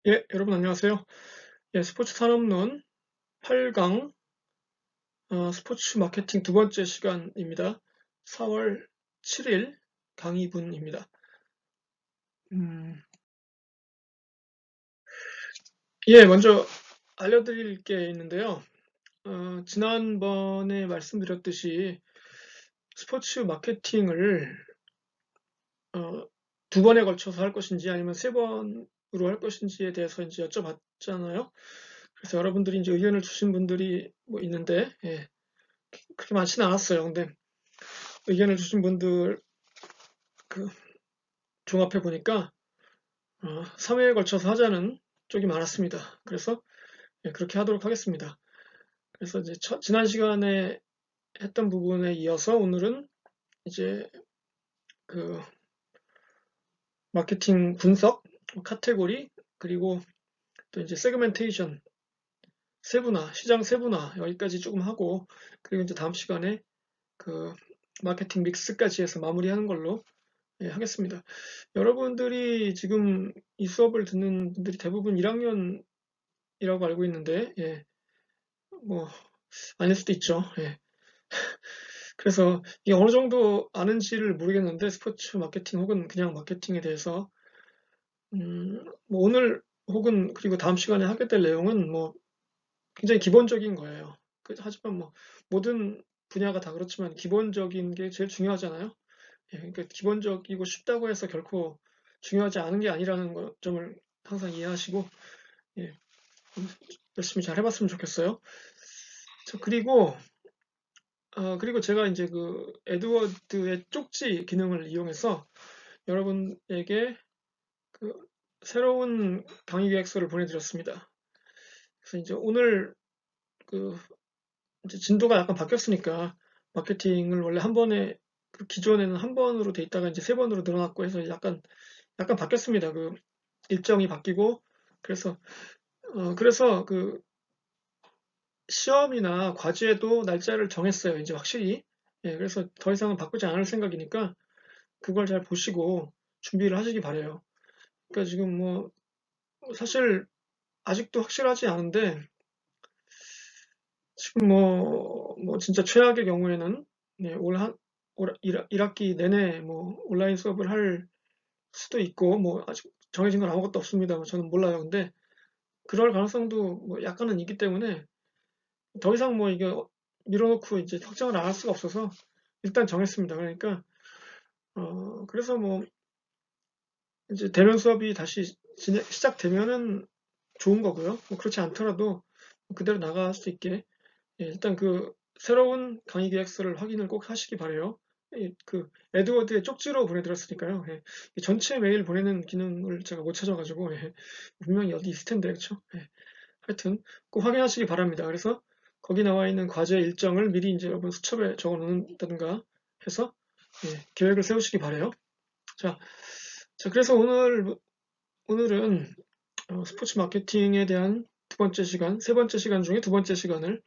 예, 여러분 안녕하세요. 예, 스포츠 산업론 8강 스포츠 마케팅 두 번째 시간입니다. 4월 7일 강의분입니다. 예, 먼저 알려드릴 게 있는데요. 지난번에 말씀드렸듯이 스포츠 마케팅을 두 번에 걸쳐서 할 것인지 아니면 세 번으로 할 것인지에 대해서 이제 여쭤봤잖아요. 그래서 여러분들이 이제 의견을 주신 분들이 뭐 있는데, 예, 그렇게 많지는 않았어요. 근데 의견을 주신 분들 그 종합해 보니까 3회에 걸쳐서 하자는 쪽이 많았습니다. 그래서 예, 그렇게 하도록 하겠습니다. 그래서 이제 지난 시간에 했던 부분에 이어서 오늘은 이제 그 마케팅 분석, 카테고리, 그리고 또 이제 세그멘테이션, 세분화, 시장 세분화 여기까지 조금 하고, 그리고 이제 다음 시간에 그 마케팅 믹스까지 해서 마무리하는 걸로 예, 하겠습니다. 여러분들이 지금 이 수업을 듣는 분들이 대부분 1학년이라고 알고 있는데, 예, 뭐 아닐 수도 있죠. 예. 그래서 이게 어느 정도 아는지를 모르겠는데 스포츠 마케팅 혹은 그냥 마케팅에 대해서 뭐 오늘 혹은 그리고 다음 시간에 하게 될 내용은 뭐 굉장히 기본적인 거예요. 하지만 뭐 모든 분야가 다 그렇지만 기본적인 게 제일 중요하잖아요. 예, 그러니까 기본적이고 쉽다고 해서 결코 중요하지 않은 게 아니라는 점을 항상 이해하시고 예, 열심히 잘 해봤으면 좋겠어요. 그리고 제가 이제 그 에드워드의 쪽지 기능을 이용해서 여러분에게 그 새로운 강의 계획서를 보내드렸습니다. 그래서 이제 오늘 그 이제 진도가 약간 바뀌었으니까 마케팅을 원래 한 번에 그 기존에는 한 번으로 돼 있다가 이제 세 번으로 늘어났고 해서 약간 바뀌었습니다. 그 일정이 바뀌고 그래서 그 시험이나 과제도 날짜를 정했어요. 이제 확실히. 예, 그래서 더 이상은 바꾸지 않을 생각이니까 그걸 잘 보시고 준비를 하시기 바래요. 그러니까 지금 뭐 사실 아직도 확실하지 않은데 지금 뭐 진짜 최악의 경우에는 네, 올 1학기 내내 뭐 온라인 수업을 할 수도 있고 뭐 아직 정해진 건 아무것도 없습니다. 뭐 저는 몰라요. 근데 그럴 가능성도 뭐 약간은 있기 때문에 더 이상 뭐 이게 밀어놓고 이제 확정을 안 할 수가 없어서 일단 정했습니다. 그러니까 그래서 뭐 이제 대면 수업이 다시 시작되면은 좋은 거고요. 뭐 그렇지 않더라도 그대로 나갈 수 있게 예, 일단 그 새로운 강의 계획서를 확인을 꼭 하시기 바래요. 예, 그 에드워드의 쪽지로 보내드렸으니까요. 예, 이 전체 메일 보내는 기능을 제가 못 찾아가지고 예, 분명히 어디 있을 텐데 그렇죠? 예, 하여튼 꼭 확인하시기 바랍니다. 그래서 거기 나와 있는 과제 일정을 미리 이제 여러분 수첩에 적어 놓는다든가 해서 예, 계획을 세우시기 바래요. 자, 그래서 오늘은 스포츠 마케팅에 대한 두 번째 시간, 세 번째 시간 중에 두 번째 시간을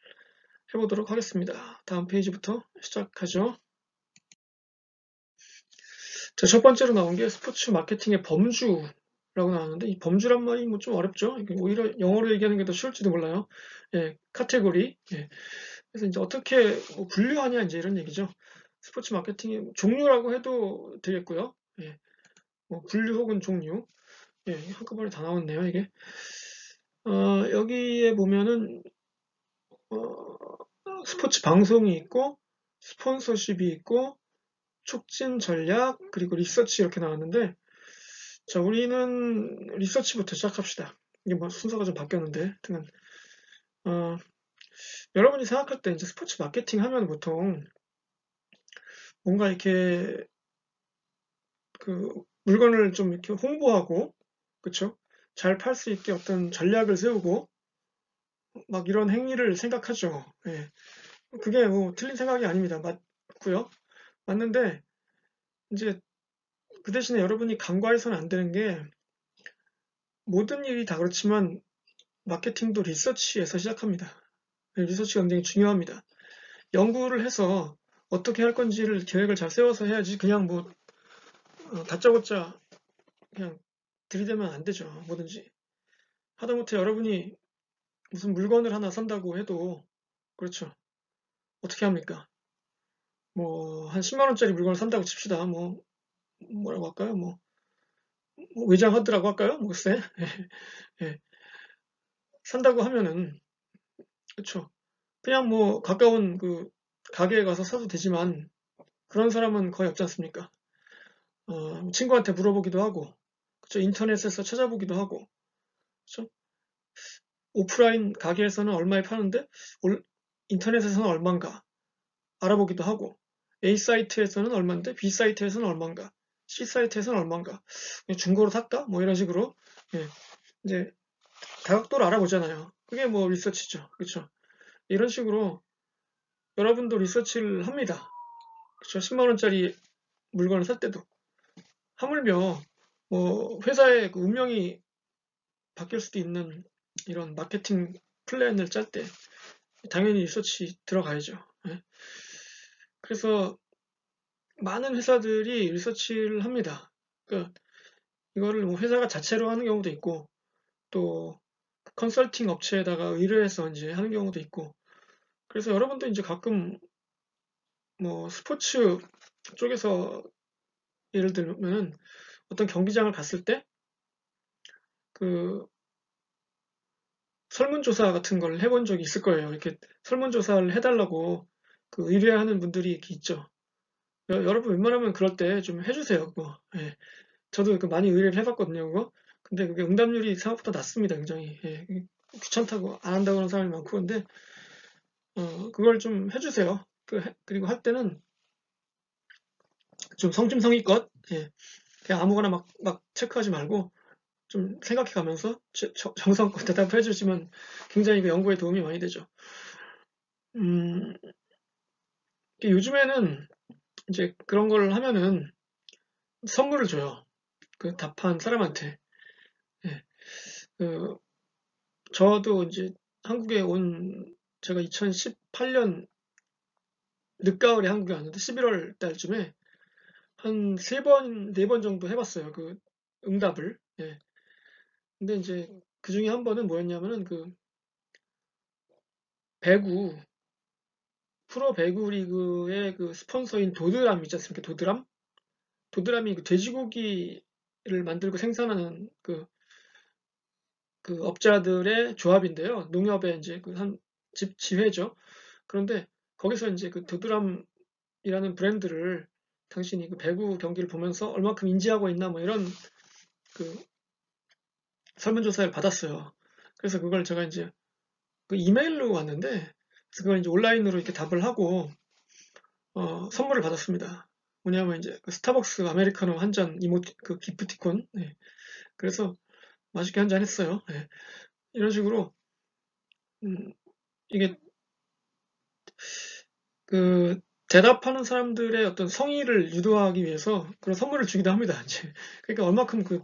해보도록 하겠습니다. 다음 페이지부터 시작하죠. 자, 첫 번째로 나온 게 스포츠 마케팅의 범주라고 나왔는데 이 범주란 말이 뭐 좀 어렵죠. 오히려 영어로 얘기하는 게 더 쉬울지도 몰라요. 예, 카테고리. 예. 그래서 이제 어떻게 뭐 분류하냐 이제 이런 얘기죠. 스포츠 마케팅의 종류라고 해도 되겠고요. 예, 뭐 분류 혹은 종류. 예, 한꺼번에 다 나왔네요, 이게. 여기에 보면은 스포츠 방송이 있고 스폰서십이 있고 촉진 전략 그리고 리서치 이렇게 나왔는데 자 우리는 리서치부터 시작합시다. 이게 뭐 순서가 좀 바뀌었는데 하여튼 어, 여러분이 생각할 때 이제 스포츠 마케팅 하면 보통 뭔가 이렇게 그 물건을 좀 이렇게 홍보하고 그쵸? 잘 팔 수 있게 어떤 전략을 세우고 막 이런 행위를 생각하죠. 예. 그게 뭐 틀린 생각이 아닙니다. 맞고요. 맞는데 이제 그 대신에 여러분이 간과해서는 안 되는 게 모든 일이 다 그렇지만 마케팅도 리서치에서 시작합니다. 리서치가 굉장히 중요합니다. 연구를 해서 어떻게 할 건지를 계획을 잘 세워서 해야지 그냥 뭐 다짜고짜 그냥 들이대면 안 되죠. 뭐든지. 하다못해 여러분이 무슨 물건을 하나 산다고 해도, 그렇죠. 어떻게 합니까? 뭐, 한 10만 원짜리 물건을 산다고 칩시다. 뭐, 뭐라고 할까요? 뭐 외장하드라고 할까요? 뭐, 글쎄. 예. 산다고 하면은, 그렇죠. 그냥 뭐, 가까운 그, 가게에 가서 사도 되지만, 그런 사람은 거의 없지 않습니까? 친구한테 물어보기도 하고, 그쵸. 인터넷에서 찾아보기도 하고, 그쵸. 오프라인 가게에서는 얼마에 파는데, 인터넷에서는 얼마인가 알아보기도 하고, A 사이트에서는 얼마인데, B 사이트에서는 얼마인가, C 사이트에서는 얼마인가, 그냥 중고로 살까? 뭐 이런 식으로, 예, 이제 다각도를 알아보잖아요. 그게 뭐 리서치죠. 그쵸. 이런 식으로 여러분도 리서치를 합니다. 그쵸. 10만 원짜리 물건을 살 때도. 하물며, 뭐, 회사의 그 운명이 바뀔 수도 있는 이런 마케팅 플랜을 짤 때, 당연히 리서치 들어가야죠. 예. 그래서 많은 회사들이 리서치를 합니다. 그러니까 이거를 뭐 회사가 자체로 하는 경우도 있고, 또 컨설팅 업체에다가 의뢰해서 이제 하는 경우도 있고, 그래서 여러분도 이제 가끔 뭐 스포츠 쪽에서 예를 들면 어떤 경기장을 갔을 때 그 설문조사 같은 걸 해본 적이 있을 거예요. 이렇게 설문조사를 해달라고 그 의뢰하는 분들이 이렇게 있죠. 여러분 웬만하면 그럴 때 좀 해주세요. 그거. 예. 저도 그 많이 의뢰를 해봤거든요. 그거. 근데 그게 응답률이 생각보다 낮습니다. 굉장히. 예. 귀찮다고 안 한다고 하는 사람이 많고 근데 그걸 좀 해주세요. 그리고 할 때는 좀 성심성의껏 예. 그냥 아무거나 막 체크하지 말고 좀 생각해 가면서 정성껏 대답해 주시면 굉장히 그 연구에 도움이 많이 되죠. 음, 요즘에는 이제 그런 걸 하면은 선물을 줘요. 그 답한 사람한테. 예. 그 저도 이제 한국에 온 제가 2018년 늦가을에 한국에 왔는데 11월 달쯤에 한 세 번, 네 번 정도 해봤어요. 그 응답을. 예. 근데 이제 그 중에 한 번은 뭐였냐면은 그 배구, 프로 배구 리그의 그 스폰서인 도드람 있지 않습니까? 도드람? 도드람이 그 돼지고기를 만들고 생산하는 그 업자들의 조합인데요. 농협의 이제 그 한 지회죠. 그런데 거기서 이제 그 도드람이라는 브랜드를 당신이 그 배구 경기를 보면서 얼마큼 인지하고 있나 뭐 이런 그 설문조사를 받았어요. 그래서 그걸 제가 이제 그 이메일로 왔는데 그래서 그걸 이제 온라인으로 이렇게 답을 하고 선물을 받았습니다. 뭐냐면 이제 그 스타벅스 아메리카노 한 잔 이모티 그 기프티콘. 네. 그래서 맛있게 한 잔 했어요. 네. 이런 식으로 음, 이게 그 대답하는 사람들의 어떤 성의를 유도하기 위해서 그런 선물을 주기도 합니다. 이제 그러니까 얼마큼 그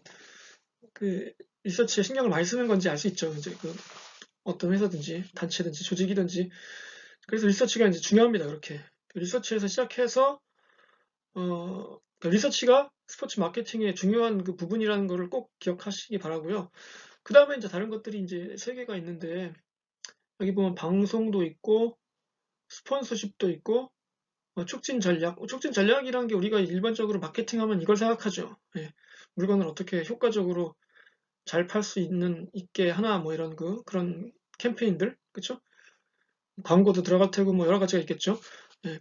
리서치에 신경을 많이 쓰는 건지 알 수 있죠. 이제 그 어떤 회사든지 단체든지 조직이든지 그래서 리서치가 이제 중요합니다. 그렇게 리서치에서 시작해서 리서치가 스포츠 마케팅의 중요한 그 부분이라는 거를 꼭 기억하시기 바라고요. 그 다음에 이제 다른 것들이 이제 세 개가 있는데 여기 보면 방송도 있고 스폰서십도 있고 촉진 전략. 촉진 전략이라는 게 우리가 일반적으로 마케팅하면 이걸 생각하죠. 예. 물건을 어떻게 효과적으로 잘 팔 수 있게 하나 뭐 이런 그런 캠페인들 그쵸? 광고도 들어갈 테고 뭐 여러 가지가 있겠죠. 예.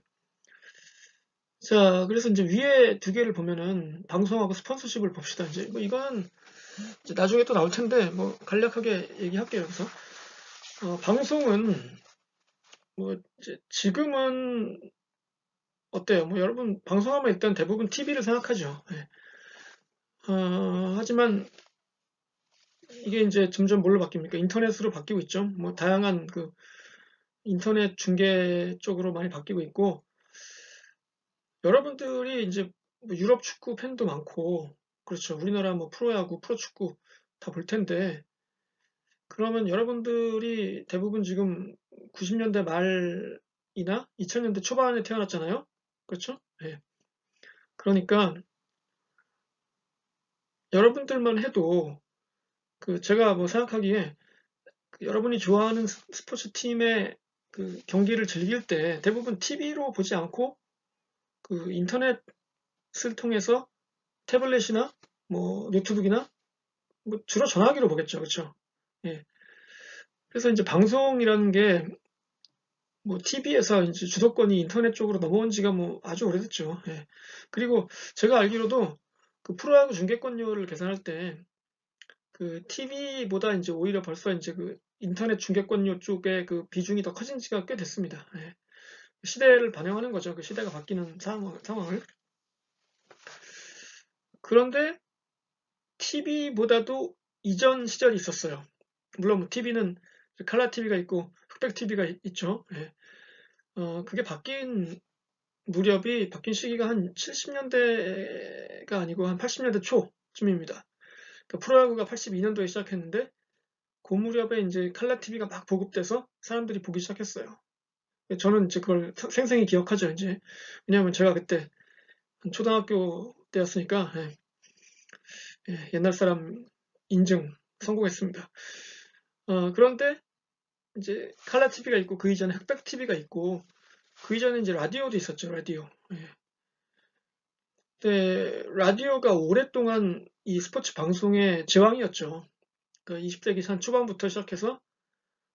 자, 그래서 이제 위에 두 개를 보면은 방송하고 스폰서십을 봅시다. 이제 뭐 이건 이제 나중에 또 나올 텐데 뭐 간략하게 얘기할게요. 그래서 방송은 뭐 이제 지금은 어때요? 뭐 여러분 방송하면 일단 대부분 TV를 생각하죠. 예. 하지만 이게 이제 점점 뭘로 바뀝니까? 인터넷으로 바뀌고 있죠. 뭐 다양한 그 인터넷 중계 쪽으로 많이 바뀌고 있고 여러분들이 이제 뭐 유럽 축구 팬도 많고 그렇죠. 우리나라 뭐 프로야구, 프로축구 다 볼 텐데 그러면 여러분들이 대부분 지금 90년대 말이나 2000년대 초반에 태어났잖아요. 그렇죠? 예. 그러니까 여러분들만 해도 제가 뭐 생각하기에 여러분이 좋아하는 스포츠 팀의 그 경기를 즐길 때 대부분 TV로 보지 않고 인터넷을 통해서 태블릿이나 뭐 노트북이나 뭐 주로 전화기로 보겠죠. 그렇죠? 예. 그래서 이제 방송이라는 게 뭐 TV에서 이제 주도권이 인터넷 쪽으로 넘어온 지가 뭐 아주 오래됐죠. 예. 그리고 제가 알기로도 프로야구 중계권료를 계산할 때 TV보다 이제 오히려 벌써 이제 인터넷 중계권료 쪽에 비중이 더 커진 지가 꽤 됐습니다. 예. 시대를 반영하는 거죠. 그 시대가 바뀌는 상황을. 그런데 TV보다도 이전 시절이 있었어요. 물론 뭐 TV는 칼라 TV가 있고 흑백 TV가 있죠. 예. 그게 바뀐 시기가 한 70년대가 아니고 한 80년대 초쯤입니다. 프로야구가 82년도에 시작했는데 그 무렵에 이제 칼라 TV가 막 보급돼서 사람들이 보기 시작했어요. 저는 이제 그걸 생생히 기억하죠, 이제. 왜냐하면 제가 그때 초등학교 때였으니까, 옛날 사람 인증 성공했습니다. 그런데 이제 칼라 TV가 있고 그 이전에 흑백 TV가 있고 그 이전에 이제 라디오도 있었죠, 라디오. 예. 근데 라디오가 오랫동안 이 스포츠 방송의 제왕이었죠. 20세기 한 초반부터 시작해서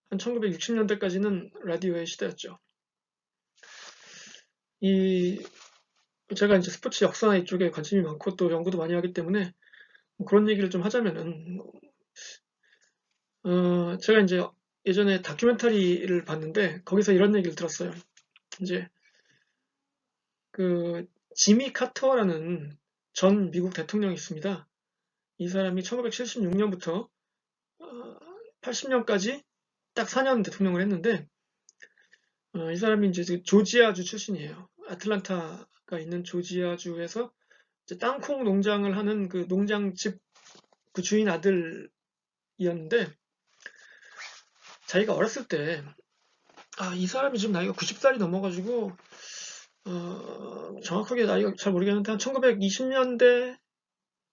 한 1960년대까지는 라디오의 시대였죠. 제가 이제 스포츠 역사나 이쪽에 관심이 많고 또 연구도 많이 하기 때문에 뭐 그런 얘기를 좀 하자면은, 제가 이제 예전에 다큐멘터리를 봤는데 거기서 이런 얘기를 들었어요. 이제 지미 카터라는 전 미국 대통령이 있습니다. 이 사람이 1976년부터 80년까지 딱 4년 대통령을 했는데, 이 사람이 이제 조지아주 출신이에요. 아틀란타가 있는 조지아주에서 이제 땅콩 농장을 하는 그 농장집 주인 아들이었는데, 자기가 어렸을 때, 이 사람이 지금 나이가 90살이 넘어가지고, 정확하게 나이가 잘 모르겠는데, 한 1920년대,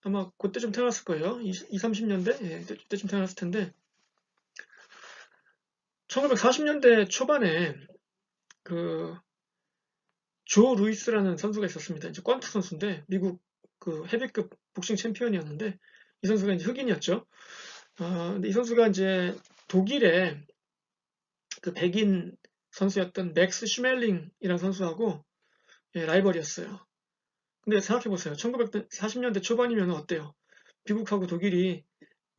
아마 그때쯤 태어났을 거예요. 20, 30년대? 예, 그때쯤 태어났을 텐데, 1940년대 초반에, 조 루이스라는 선수가 있었습니다. 이제 권투 선수인데, 미국 헤비급 복싱 챔피언이었는데, 이 선수가 이제 흑인이었죠. 근데 이 선수가 이제 독일의 백인 선수였던 맥스 슈멜링이라는 선수하고 라이벌이었어요. 근데 생각해보세요. 1940년대 초반이면 어때요? 미국하고 독일이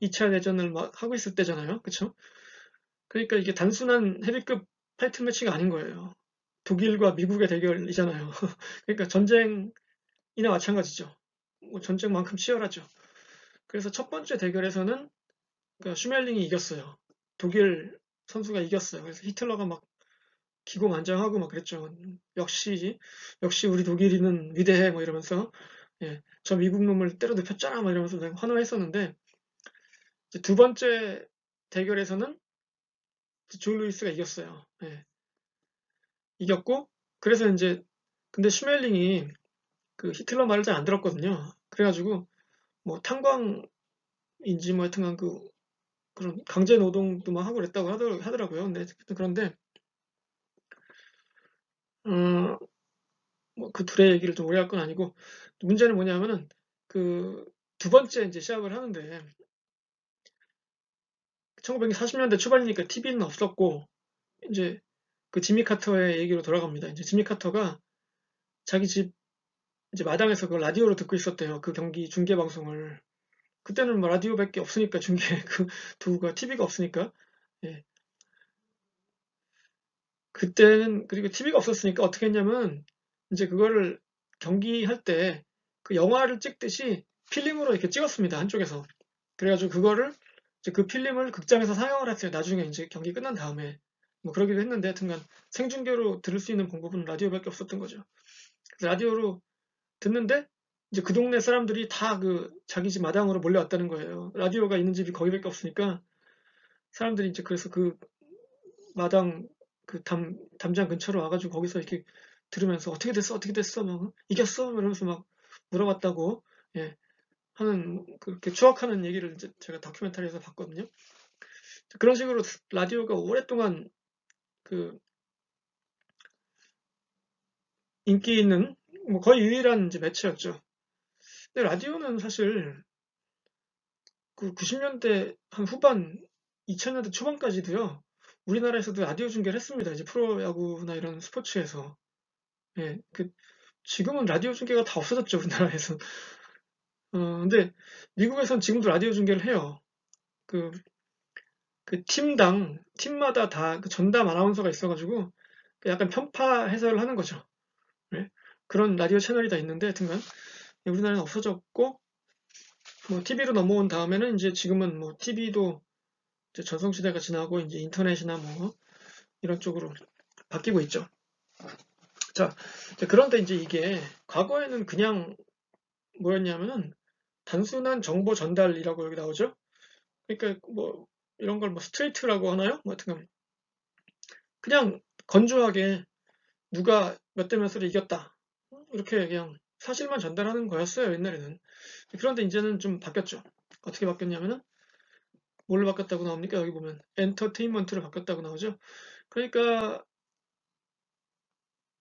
2차 대전을 막 하고 있을 때잖아요. 그쵸? 그러니까 이게 단순한 헤비급 타이틀 매치가 아닌 거예요. 독일과 미국의 대결이잖아요. 그러니까 전쟁이나 마찬가지죠. 뭐 전쟁만큼 치열하죠. 그래서 첫 번째 대결에서는 그러니까 슈멜링이 이겼어요. 독일 선수가 이겼어요. 그래서 히틀러가 막 기고만장하고 막 그랬죠. 역시 우리 독일인은 위대해 뭐 이러면서 저 미국 놈을 때려 눕혔잖아 막 이러면서 환호했었는데 두 번째 대결에서는 조 루이스가 이겼어요. 이겼고 그래서 이제 근데 슈멜링이 히틀러 말을 잘 안 들었거든요. 그래가지고 뭐 탄광인지 뭐 하여튼간 그런 강제 노동도 막 하고 그랬다고 하더라고요. 그런데 어, 뭐 둘의 얘기를 좀 오래 할 건 아니고 문제는 뭐냐면은 두 번째 이제 시합을 하는데 1940년대 초반이니까 TV는 없었고 이제 지미 카터의 얘기로 돌아갑니다. 이제 지미 카터가 자기 집 이제 마당에서 그 라디오로 듣고 있었대요. 그 경기 중계 방송을. 그때는 뭐 라디오밖에 없으니까 중계 두가 TV가 없으니까. 예. 그때는 그리고 TV가 없었으니까 어떻게 했냐면 이제 그거를 경기할 때 영화를 찍듯이 필름으로 이렇게 찍었습니다. 한쪽에서. 그래가지고 그거를 이제 그 필름을 극장에서 상영을 했어요. 나중에 이제 경기 끝난 다음에 뭐 그러기도 했는데 하여튼간 생중계로 들을 수 있는 방법은 라디오밖에 없었던 거죠. 그래서 라디오로 듣는데 이제 그 동네 사람들이 다 자기 집 마당으로 몰려왔다는 거예요. 라디오가 있는 집이 거기밖에 없으니까 사람들이 이제 그래서 마당 담장 근처로 와가지고 거기서 이렇게 들으면서 어떻게 됐어 막 이겼어 이러면서 막 물어봤다고. 예. 하는 그렇게 추억하는 얘기를 이제 제가 다큐멘터리에서 봤거든요. 그런 식으로 라디오가 오랫동안 그 인기 있는 뭐 거의 유일한 이제 매체였죠. 근데 라디오는 사실 그 90년대 한 후반, 2000년대 초반까지도요. 우리나라에서도 라디오 중계를 했습니다. 이제 프로야구나 이런 스포츠에서. 예, 지금은 라디오 중계가 다 없어졌죠, 우리나라에서. 근데 미국에선 지금도 라디오 중계를 해요. 그, 팀마다 다 그 전담 아나운서가 있어가지고 그 약간 편파 해설을 하는 거죠. 예, 그런 라디오 채널이 다 있는데, 하여튼간 예, 우리나라는 없어졌고, 뭐 TV로 넘어온 다음에는 이제 지금은 뭐 TV도 이제 전성시대가 지나고 이제 인터넷이나 뭐 이런 쪽으로 바뀌고 있죠. 자, 그런데 이제 이게 과거에는 그냥 뭐였냐면은 단순한 정보 전달이라고 여기 나오죠. 그러니까 뭐 이런 걸 뭐 스트레이트라고 하나요? 뭐 하여튼 그냥 건조하게 누가 몇 대 몇으로 이겼다. 이렇게 그냥 사실만 전달하는 거였어요, 옛날에는. 그런데 이제는 좀 바뀌었죠. 어떻게 바뀌었냐면은 뭘로 바뀌었다고 나옵니까? 여기 보면 엔터테인먼트로 바뀌었다고 나오죠. 그러니까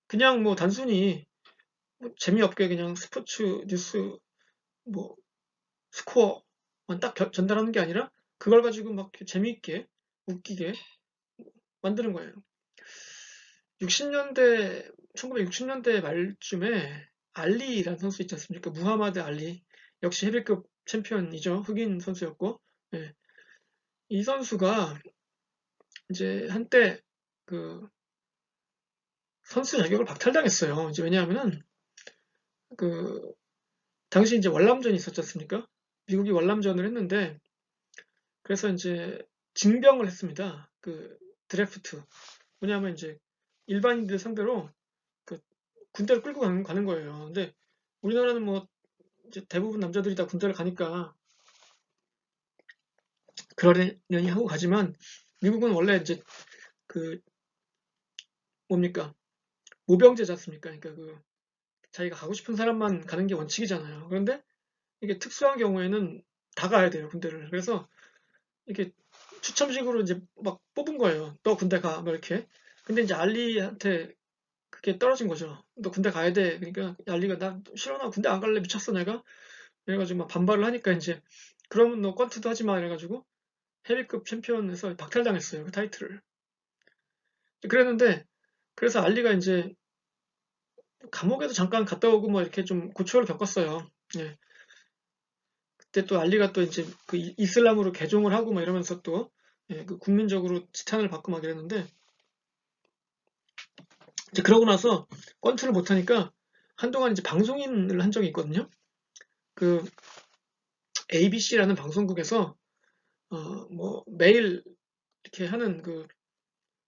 그냥 뭐 단순히 뭐 재미없게 그냥 스포츠 뉴스 뭐 스코어만 딱 전달하는 게 아니라 그걸 가지고 막 재미있게 웃기게 만드는 거예요. 60년대 1960년대 말쯤에 알리라는 선수 있지 않습니까? 무하마드 알리 역시 헤비급 챔피언이죠. 흑인 선수였고 예. 이 선수가 이제 한때 그 선수 자격을 박탈당했어요. 이제 왜냐하면은 그 당시 이제 월남전이 있었지 않습니까? 미국이 월남전을 했는데 그래서 이제 징병을 했습니다. 그 드래프트. 뭐냐면 이제 일반인들 상대로 그 군대를 끌고 가는 거예요. 근데 우리나라는 뭐 이제 대부분 남자들이 다 군대를 가니까 그러려니 하고 가지만 미국은 원래 이제 그 뭡니까 모병제지 않습니까? 그러니까 그 자기가 가고 싶은 사람만 가는 게 원칙이잖아요. 그런데 이게 특수한 경우에는 다 가야 돼요, 군대를. 그래서 이렇게 추첨식으로 이제 막 뽑은 거예요. 너 군대 가, 뭐 이렇게. 근데 이제 알리한테 그게 떨어진 거죠. 너 군대 가야 돼. 그러니까 알리가 나 싫어, 나 군대 안 갈래, 미쳤어 내가. 이래가지고 막 반발을 하니까 이제 그러면 너 권투도 하지 마 이래가지고 헤비급 챔피언에서 박탈당했어요, 그 타이틀을. 그랬는데 그래서 알리가 이제 감옥에도 잠깐 갔다 오고 뭐 이렇게 좀 고초를 겪었어요. 예. 그때 또 알리가 또 이제 그 이슬람으로 개종을 하고 막 이러면서 또 예, 그 국민적으로 지탄을 받고 막 이랬는데 이제 그러고 나서 권투를 못하니까 한동안 이제 방송인을 한 적이 있거든요. 그 ABC라는 방송국에서 뭐 매일 이렇게 하는 그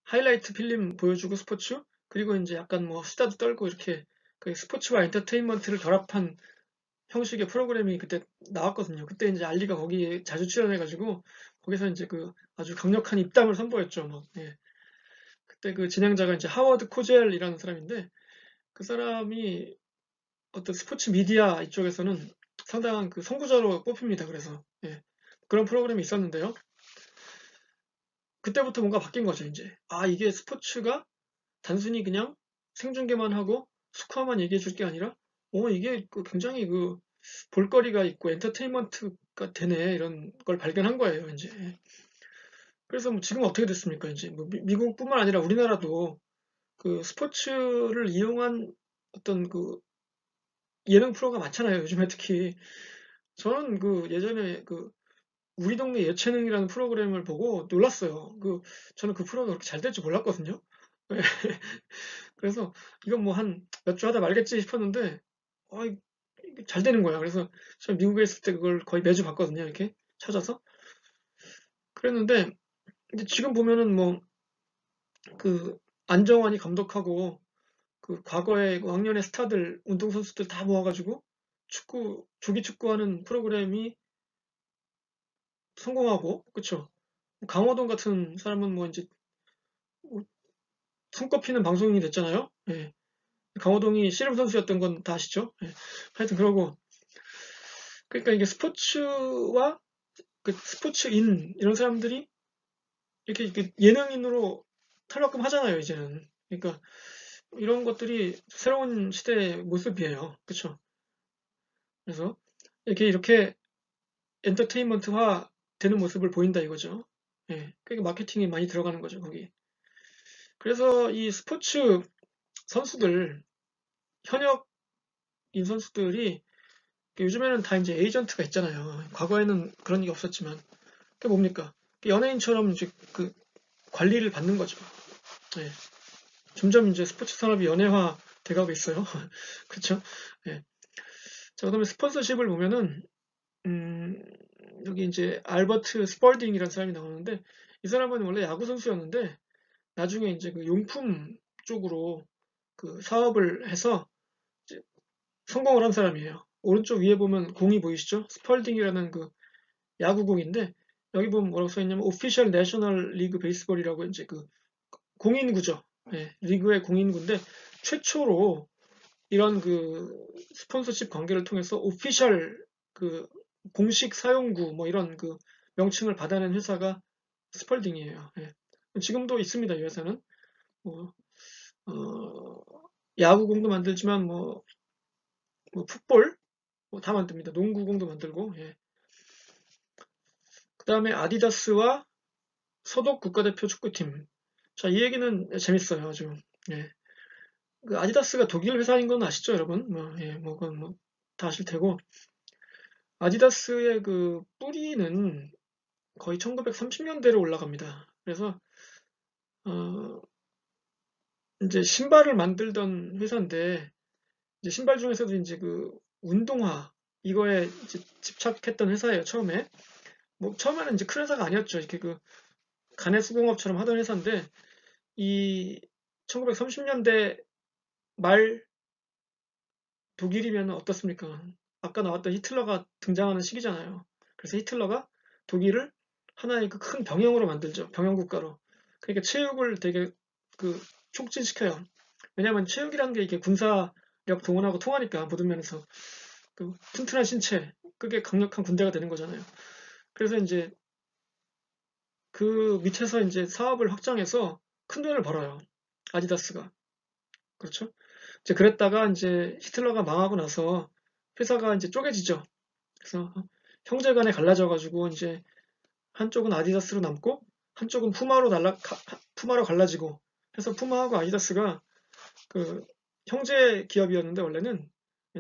하이라이트 필름 보여주고 스포츠 그리고 이제 약간 뭐 수다도 떨고 이렇게 그 스포츠와 엔터테인먼트를 결합한 형식의 프로그램이 그때 나왔거든요. 그때 이제 알리가 거기에 자주 출연해가지고 거기서 이제 그 아주 강력한 입담을 선보였죠. 막, 예. 그때 그 진행자가 이제 하워드 코젤이라는 사람인데 그 사람이 어떤 스포츠 미디어 이쪽에서는 상당한 그 선구자로 뽑힙니다. 그래서 예. 그런 프로그램이 있었는데요. 그때부터 뭔가 바뀐 거죠. 이제 이게 스포츠가 단순히 그냥 생중계만 하고 스코어만 얘기해 줄 게 아니라 이게 그 굉장히 그 볼거리가 있고 엔터테인먼트가 되네 이런 걸 발견한 거예요. 이제 그래서 뭐 지금 어떻게 됐습니까? 이제 뭐 미국뿐만 아니라 우리나라도 그 스포츠를 이용한 어떤 그 예능 프로가 많잖아요. 요즘에 특히 저는 그 예전에 그 우리 동네 예체능이라는 프로그램을 보고 놀랐어요. 저는 그 프로가 그렇게 잘 될 줄 몰랐거든요. 그래서 이건 뭐 한 몇 주 하다 말겠지 싶었는데 이게 잘 되는 거야. 그래서 제가 미국에 있을 때 그걸 거의 매주 봤거든요. 이렇게 찾아서. 그랬는데 이제 지금 보면은 뭐 그 안정환이 감독하고 그 과거의 왕년의 스타들 운동선수들 다 모아가지고 조기 축구하는 프로그램이 성공하고 그쵸? 강호동 같은 사람은 뭐 이제 뭐 손꼽히는 방송인이 됐잖아요. 예. 강호동이 씨름 선수였던 건 다 아시죠? 예. 하여튼 그러고 그러니까 이게 스포츠와 그 스포츠인 이런 사람들이 이렇게 예능인으로 탈바꿈 하잖아요, 이제는. 그러니까 이런 것들이 새로운 시대의 모습이에요. 그쵸? 그래서 이렇게 엔터테인먼트화 되는 모습을 보인다 이거죠. 예. 그러니까 마케팅이 많이 들어가는 거죠, 거기. 그래서 이 스포츠 선수들, 현역인 선수들이 요즘에는 다 이제 에이전트가 있잖아요. 과거에는 그런 게 없었지만. 그게 뭡니까? 연예인처럼 이제 그 관리를 받는 거죠. 예. 점점 이제 스포츠 산업이 연예화 돼가고 있어요. 그렇죠? 예. 자, 그다음에 스폰서십을 보면은 음, 여기 이제 알버트 스펄딩이라는 사람이 나오는데 이 사람은 원래 야구 선수였는데 나중에 이제 그 용품 쪽으로 그 사업을 해서 이제 성공을 한 사람이에요. 오른쪽 위에 보면 공이 보이시죠? 스펄딩이라는 그 야구공인데 여기 보면 뭐라고 써 있냐면 오피셜 내셔널 리그 베이스볼이라고 이제 그 공인구죠. 예, 리그의 공인구인데 최초로 이런 그 스폰서십 관계를 통해서 오피셜 그 공식 사용구 뭐 이런 그 명칭을 받아낸 회사가 스펄딩이에요. 예. 지금도 있습니다. 이 회사는 뭐 어, 야구공도 만들지만 뭐 풋볼 뭐 다 만듭니다. 농구공도 만들고. 예. 그다음에 아디다스와 서독 국가대표 축구팀. 자, 이 얘기는 재밌어요. 아주. 예. 그 아디다스가 독일 회사인 건 아시죠, 여러분? 뭐, 예, 뭐, 그건 뭐, 다 아실 테고. 아디다스의 그 뿌리는 거의 1930년대로 올라갑니다. 그래서, 어, 이제 신발을 만들던 회사인데, 이제 신발 중에서도 이제 그 운동화, 이거에 이제 집착했던 회사예요, 처음에. 뭐, 처음에는 이제 큰 회사가 아니었죠. 이렇게 그 가내수공업처럼 하던 회사인데, 이 1930년대 말 독일이면 어떻습니까? 아까 나왔던 히틀러가 등장하는 시기잖아요. 그래서 히틀러가 독일을 하나의 그 큰 병영으로 만들죠. 병영 국가로. 그러니까 체육을 되게 그 촉진시켜요. 왜냐하면 체육이라는 게 이게 군사력 동원하고 통하니까 모든 면에서 그 튼튼한 신체, 그게 강력한 군대가 되는 거잖아요. 그래서 이제 그 밑에서 이제 사업을 확장해서 큰 돈을 벌어요. 아디다스가. 그렇죠? 이제 그랬다가 이제 히틀러가 망하고 나서 회사가 이제 쪼개지죠. 그래서 형제 간에 갈라져 가지고 이제 한쪽은 아디다스로 남고 한쪽은 푸마로 갈라지고 해서 푸마하고 아디다스가 그 형제 기업이었는데 원래는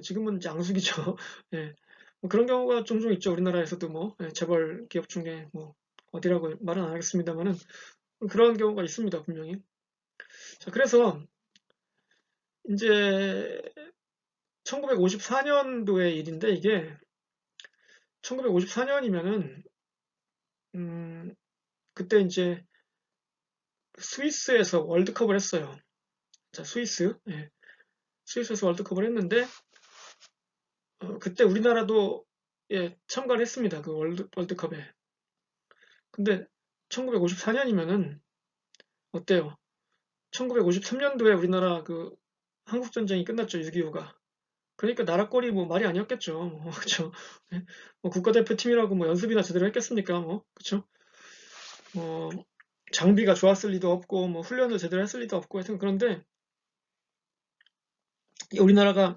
지금은 이제 앙숙이죠. 예. 뭐 그런 경우가 종종 있죠. 우리나라에서도 뭐 재벌 기업 중에 뭐 어디라고 말은 안 하겠습니다만은 그런 경우가 있습니다. 분명히. 자, 그래서 이제 1954년도의 일인데 이게 1954년이면은 그때 이제 스위스에서 월드컵을 했어요. 자, 스위스. 예. 스위스에서 월드컵을 했는데 그때 우리나라도 예, 참가를 했습니다. 그 월드컵에. 근데 1954년이면은 어때요? 1953년도에 우리나라 그 한국 전쟁이 끝났죠. 6.25가. 그러니까 나라꼴이 뭐 말이 아니었겠죠. 뭐, 그쵸? 예. 뭐 국가대표팀이라고 뭐 연습이나 제대로 했겠습니까? 뭐, 그쵸? 뭐 장비가 좋았을 리도 없고 뭐 훈련을 제대로 했을 리도 없고 하여튼 그런데 우리나라가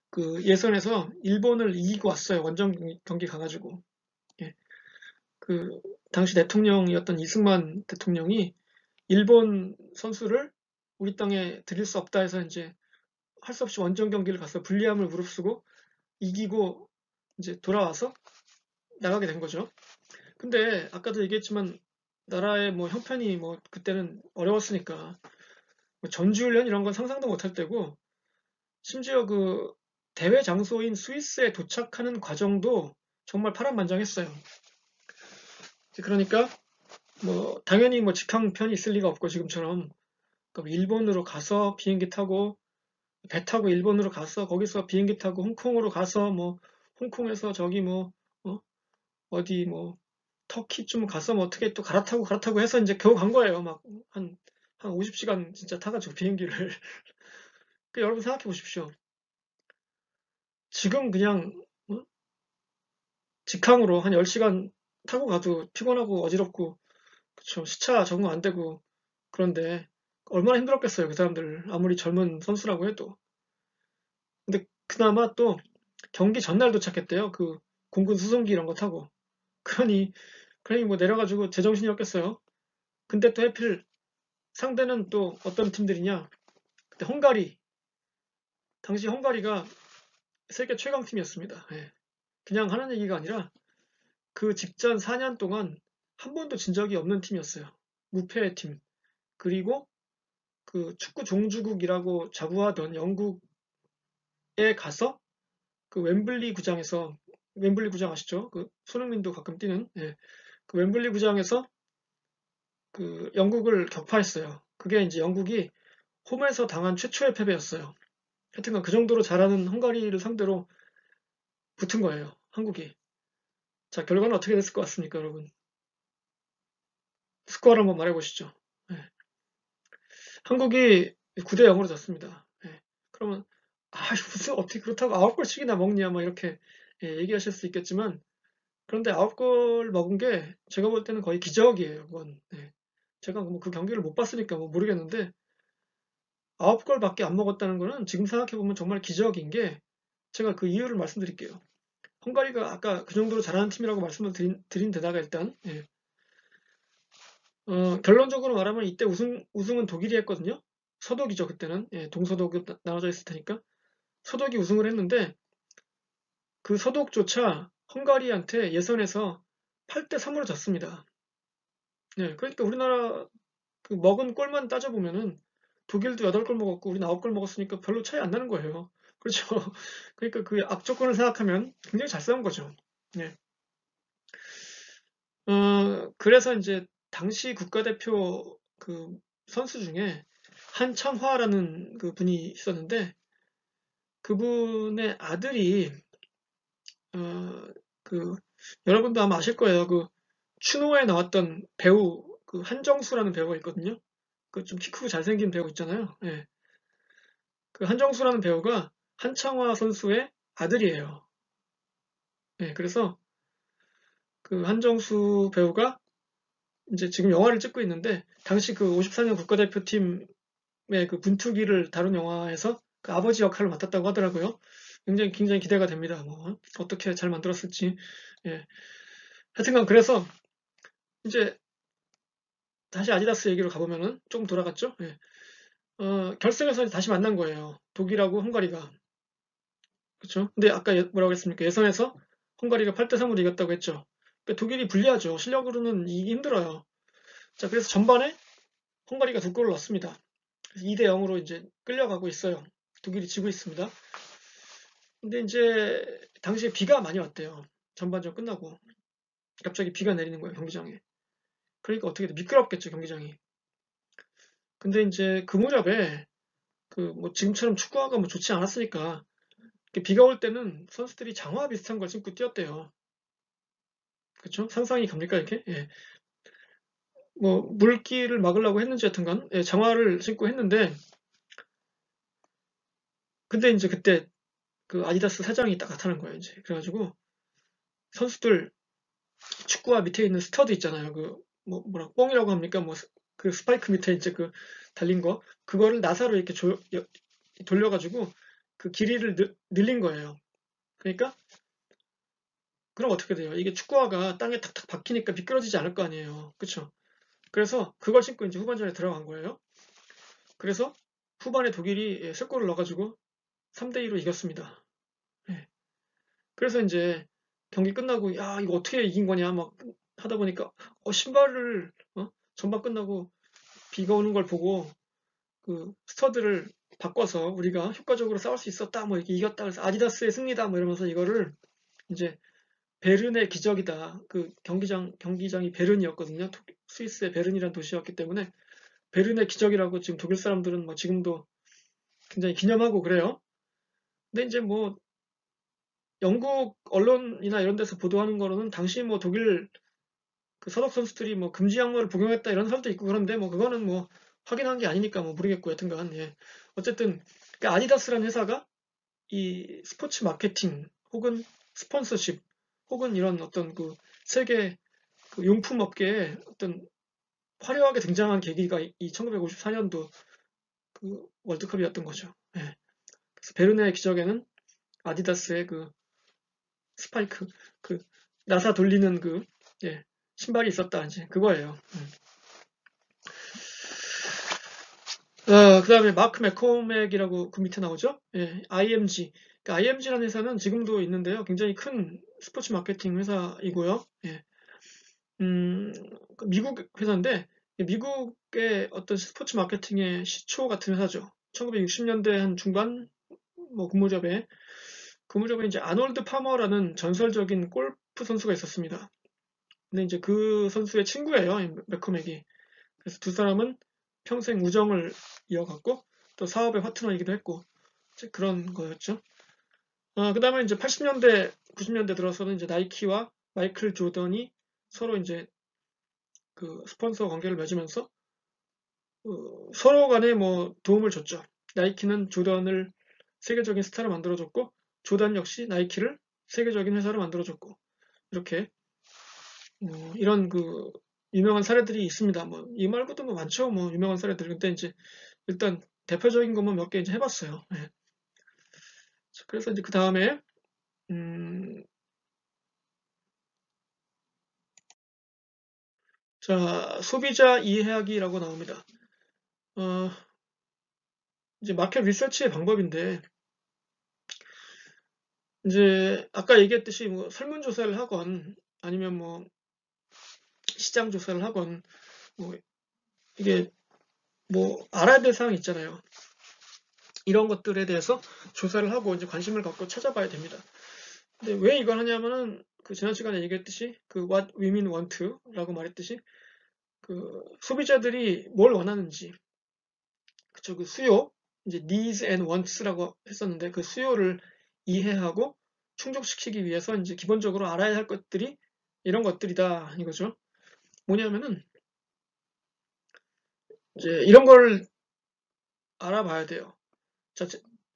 그 예선에서 일본을 이기고 왔어요. 원정 경기 가가지고. 예. 그 당시 대통령이었던 이승만 대통령이 일본 선수를 우리 땅에 들일 수 없다 해서 이제 할 수 없이 원정 경기를 가서 불리함을 무릅쓰고 이기고 이제 돌아와서 나가게 된 거죠. 근데 아까도 얘기했지만 나라의 뭐 형편이 뭐 그때는 어려웠으니까 뭐 전지훈련 이런 건 상상도 못할 때고 심지어 그 대회 장소인 스위스에 도착하는 과정도 정말 파란만장했어요. 그러니까 뭐 당연히 뭐 직항편이 있을 리가 없고 지금처럼 그러니까 일본으로 가서 비행기 타고 배 타고 일본으로 가서 거기서 비행기 타고 홍콩으로 가서 뭐 홍콩에서 저기 뭐 어디 뭐 터키쯤 가서 뭐 어떻게 또 갈아타고 해서 이제 겨우 간 거예요. 막 한 50시간 진짜 타가지고 비행기를. 그 여러분 생각해 보십시오. 지금 그냥 직항으로 한 10시간 타고 가도 피곤하고 어지럽고, 그쵸. 시차 적응 안 되고, 그런데 얼마나 힘들었겠어요, 그 사람들. 아무리 젊은 선수라고 해도. 근데 그나마 또 경기 전날 도착했대요. 그 공군 수송기 이런 거 타고. 그러니 뭐 내려가지고 제정신이 없겠어요. 근데 또 하필 상대는 또 어떤 팀들이냐? 그때 헝가리. 당시 헝가리가 세계 최강 팀이었습니다. 예. 그냥 하는 얘기가 아니라 그 직전 4년 동안 한 번도 진 적이 없는 팀이었어요. 무패의 팀. 그리고 그 축구 종주국이라고 자부하던 영국에 가서 그 웸블리 구장 아시죠? 그 손흥민도 가끔 뛰는 예. 그 웸블리 구장에서 그 영국을 격파했어요. 그게 이제 영국이 홈에서 당한 최초의 패배였어요. 하여튼간 그 정도로 잘하는 헝가리를 상대로 붙은 거예요. 한국이. 자, 결과는 어떻게 됐을 것 같습니까, 여러분? 스코어를 한번 말해보시죠. 예. 한국이 9대 0으로 졌습니다. 예. 그러면 무슨 어떻게 그렇다고 9골씩이나 먹냐 막 이렇게 예, 얘기하실 수 있겠지만 그런데 9골 먹은 게 제가 볼 때는 거의 기적이에요. 그건. 예. 제가 뭐 그 경기를 못 봤으니까 뭐 모르겠는데 9골밖에 안 먹었다는 거는 지금 생각해 보면 정말 기적인 게 제가 그 이유를 말씀드릴게요. 헝가리가 아까 그 정도로 잘하는 팀이라고 말씀을 드린 데다가 일단 예. 결론적으로 말하면 이때 우승은 독일이 했거든요. 서독이죠, 그때는. 예, 동서독 나눠져 있을 테니까. 서독이 우승을 했는데, 그 서독조차 헝가리한테 예선에서 8대 3으로 졌습니다. 예, 그러니까 우리나라 그 먹은 골만 따져보면은 독일도 8골 먹었고, 우리는 9골 먹었으니까 별로 차이 안 나는 거예요. 그렇죠. 그러니까 그 악조건을 생각하면 굉장히 잘 싸운 거죠. 예. 그래서 이제 당시 국가대표 그 선수 중에 한창화라는 그 분이 있었는데 그분의 아들이 어, 그 여러분도 아마 아실 거예요. 그 추노에 나왔던 배우 그 한정수라는 배우가 있거든요. 그 좀 키 크고 잘생긴 배우 있잖아요. 예. 그 한정수라는 배우가 한창화 선수의 아들이에요. 예. 그래서 그 한정수 배우가 이제 지금 영화를 찍고 있는데 당시 그 54년 국가대표팀의 그 분투기를 다룬 영화에서 그 아버지 역할을 맡았다고 하더라고요. 굉장히 기대가 됩니다. 뭐 어떻게 잘 만들었을지. 예. 하여튼간 그래서 이제 다시 아디다스 얘기로 가보면은 조금 돌아갔죠. 예. 결승에서 다시 만난 거예요. 독일하고 헝가리가. 그렇죠? 근데 아까 뭐라고 했습니까? 예선에서 헝가리가 8대 3으로 이겼다고 했죠. 그러니까 독일이 불리하죠. 실력으로는 이기기 힘들어요. 자, 그래서 전반에 헝가리가 2골을 넣었습니다. 2대 0으로 이제 끌려가고 있어요. 독일이 지고 있습니다. 근데 이제 당시에 비가 많이 왔대요. 전반전 끝나고 갑자기 비가 내리는 거예요, 경기장에. 그러니까 어떻게 돼? 미끄럽겠죠, 경기장이. 근데 이제 그 무렵에 그 뭐 지금처럼 축구화가 뭐 좋지 않았으니까 비가 올 때는 선수들이 장화 비슷한 걸 신고 뛰었대요. 그렇죠? 상상이 갑니까 이렇게? 예. 뭐 물기를 막으려고 했는지 여튼간 예, 장화를 신고 했는데 근데 이제 그때 그 아디다스 사장이 딱 나타난 거예요 이제 그래가지고 선수들 축구화 밑에 있는 스터드 있잖아요. 그 뭐라 뽕이라고 합니까? 뭐 그 스파이크 밑에 이제 그 달린 거 그거를 나사로 이렇게 돌려가지고 그 길이를 늘린 거예요. 그러니까 그럼 어떻게 돼요? 이게 축구화가 땅에 탁탁 박히니까 미끄러지지 않을 거 아니에요. 그쵸? 그래서 그걸 신고 이제 후반전에 들어간 거예요. 그래서 후반에 독일이 3골을 넣어가지고 3대2로 이겼습니다. 예. 그래서 이제 경기 끝나고 야 이거 어떻게 이긴 거냐 막 하다 보니까 신발을 전반 끝나고 비가 오는 걸 보고 그 스터드를 바꿔서 우리가 효과적으로 싸울 수 있었다 뭐 이렇게 이겼다 그래서 아디다스의 승리다 뭐 이러면서 이거를 이제 베른의 기적이다. 그 경기장이 베른이었거든요. 스위스의 베른이라는 도시였기 때문에 베른의 기적이라고 지금 독일 사람들은 뭐 지금도 굉장히 기념하고 그래요. 근데 이제 뭐 영국 언론이나 이런 데서 보도하는 거로는 당시 뭐 독일 그 서독 선수들이 뭐 금지 약물을 복용했다 이런 설도 있고 그런데 뭐 그거는 뭐 확인한 게 아니니까 뭐 모르겠고 여튼간 예. 어쨌든 그 아디다스라는 회사가 이 스포츠 마케팅 혹은 스폰서십 혹은 이런 어떤 그 세계 그 용품 업계에 어떤 화려하게 등장한 계기가 이 1954년도 그 월드컵이었던 거죠. 예. 그래서 베르네 기적에는 아디다스의 그 스파이크, 그 나사 돌리는 그 예, 신발이 있었다 이제 그거예요. 그 다음에 마크 맥코맥이라고 그 밑에 나오죠. 예, IMG. 그러니까 IMG라는 회사는 지금도 있는데요. 굉장히 큰 스포츠 마케팅 회사이고요. 예, 그 미국 회사인데 미국의 어떤 스포츠 마케팅의 시초 같은 회사죠. 1960년대 한 중반 뭐 그 무렵에 이제 아놀드 파머라는 전설적인 골프 선수가 있었습니다. 근데 이제 그 선수의 친구예요, 이 맥코맥이. 그래서 두 사람은 평생 우정을 이어갔고 또 사업의 파트너이기도 했고 이제 그런 거였죠. 그 다음에 이제 80년대, 90년대 들어서는 이제 나이키와 마이클 조던이 서로 이제 그 스폰서 관계를 맺으면서 서로 간에 뭐 도움을 줬죠. 나이키는 조던을 세계적인 스타로 만들어줬고 조던 역시 나이키를 세계적인 회사로 만들어줬고 이렇게 이런 그 유명한 사례들이 있습니다. 뭐 이 말고도 뭐 많죠. 뭐 유명한 사례들. 근데 이제 일단 대표적인 것만 몇 개 이제 해봤어요. 예. 그래서 이제 그 다음에 자 소비자 이해하기라고 나옵니다. 어, 이제 마켓 리서치의 방법인데 이제 아까 얘기했듯이 뭐 설문조사를 하건 아니면 뭐 시장 조사를 하건 뭐 이게 뭐 알아야 될 사항이 있잖아요. 이런 것들에 대해서 조사를 하고 이제 관심을 갖고 찾아봐야 됩니다. 근데 왜 이걸 하냐면은 그 지난 시간에 얘기했듯이 그 what women want라고 말했듯이 그 소비자들이 뭘 원하는지 그쵸 그 수요 이제 needs and wants라고 했었는데 그 수요를 이해하고 충족시키기 위해서 이제 기본적으로 알아야 할 것들이 이런 것들이다 이거죠. 뭐냐면은 이제 이런 걸 알아봐야 돼요. 자,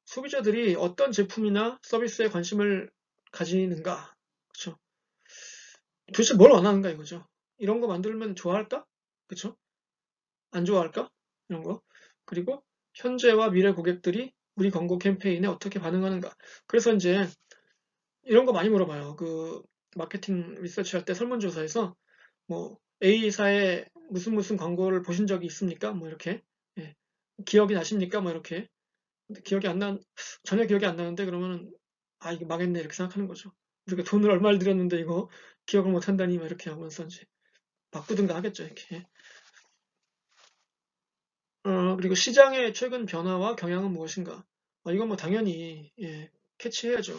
소비자들이 어떤 제품이나 서비스에 관심을 가지는가, 그쵸? 도대체 뭘 원하는가 이거죠. 이런 거 만들면 좋아할까? 그쵸? 안 좋아할까? 이런 거. 그리고 현재와 미래 고객들이 우리 광고 캠페인에 어떻게 반응하는가. 그래서 이제 이런 거 많이 물어봐요. 그 마케팅 리서치 할 때 설문조사에서 뭐 A사의 무슨 무슨 광고를 보신 적이 있습니까? 뭐 이렇게. 예. 기억이 나십니까? 뭐 이렇게. 근데 전혀 기억이 안 나는데 그러면은 아 이게 망했네 이렇게 생각하는 거죠. 우리가 돈을 얼마를 들였는데 이거 기억을 못 한다니 막 이렇게 하면서 이제 바꾸든가 하겠죠 이렇게. 그리고 시장의 최근 변화와 경향은 무엇인가? 이건 뭐 당연히 예, 캐치해야죠.